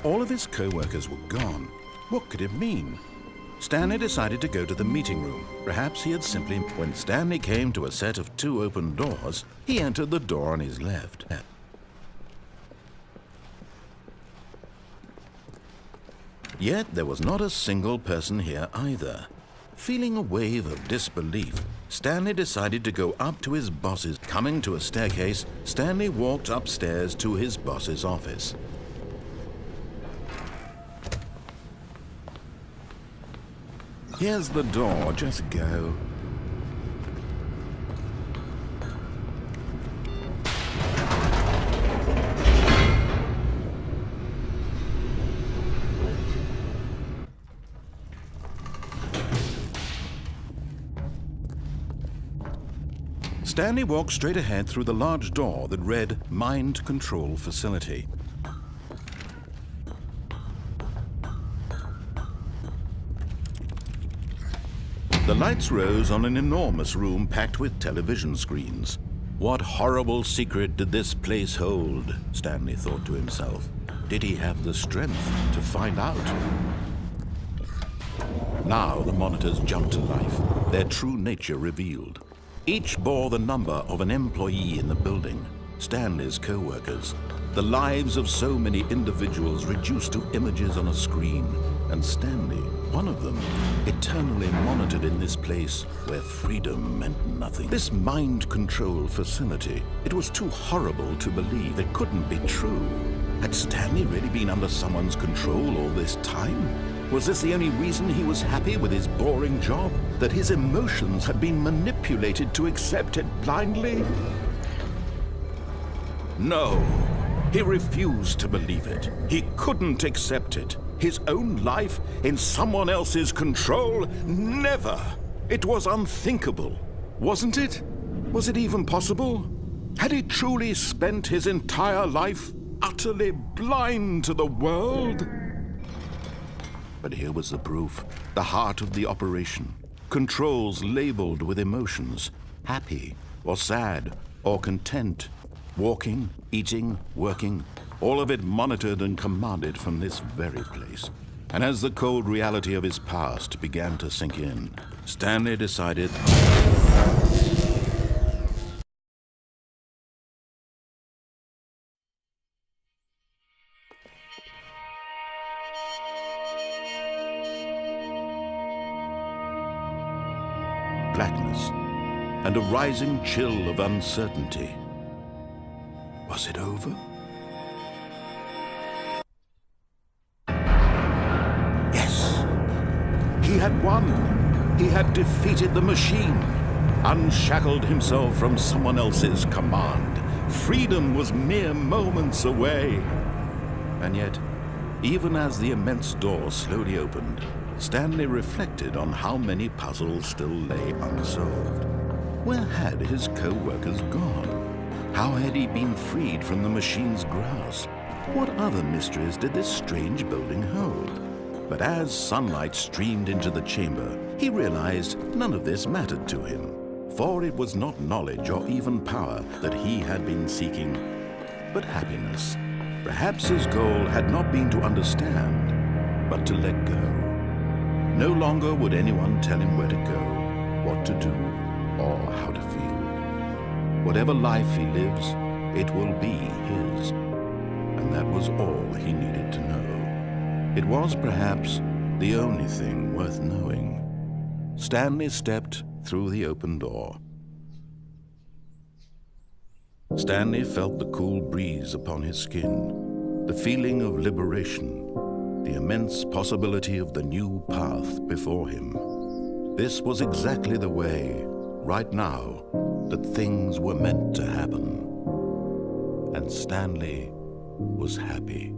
All of his co-workers were gone. What could it mean? Stanley decided to go to the meeting room. Perhaps he had simply... When Stanley came to a set of 2 open doors, he entered the door on his left. Yet there was not a single person here either. Feeling a wave of disbelief, Stanley decided to go up to his boss's. Coming to a staircase, Stanley walked upstairs to his boss's office. Here's the door, just go. Stanley walked straight ahead through the large door that read Mind Control Facility. The lights rose on an enormous room packed with television screens. What horrible secret did this place hold? Stanley thought to himself. Did he have the strength to find out? Now the monitors jumped to life, their true nature revealed. Each bore the number of an employee in the building, Stanley's co-workers. The lives of so many individuals reduced to images on a screen, and Stanley, one of them, eternally monitored in this place where freedom meant nothing. This mind control facility, it was too horrible to believe. It couldn't be true. Had Stanley really been under someone's control all this time? Was this the only reason he was happy with his boring job? That his emotions had been manipulated to accept it blindly? No, he refused to believe it. He couldn't accept it. His own life in someone else's control? Never! It was unthinkable, wasn't it? Was it even possible? Had he truly spent his entire life utterly blind to the world? But here was the proof, the heart of the operation. Controls labeled with emotions, happy or sad or content, walking, eating, working, all of it monitored and commanded from this very place. And as the cold reality of his past began to sink in, Stanley decided... blackness and a rising chill of uncertainty. Was it over? Yes! He had won! He had defeated the machine, unshackled himself from someone else's command. Freedom was mere moments away. And yet, even as the immense door slowly opened, Stanley reflected on how many puzzles still lay unsolved. Where had his co-workers gone? How had he been freed from the machine's grasp? What other mysteries did this strange building hold? But as sunlight streamed into the chamber, he realized none of this mattered to him, for it was not knowledge or even power that he had been seeking, but happiness. Perhaps his goal had not been to understand, but to let go. No longer would anyone tell him where to go, what to do, or how to feel. Whatever life he lives, it will be his. And that was all he needed to know. It was perhaps the only thing worth knowing. Stanley stepped through the open door. Stanley felt the cool breeze upon his skin, the feeling of liberation, the immense possibility of the new path before him. This was exactly the way, right now, that things were meant to happen. And Stanley was happy.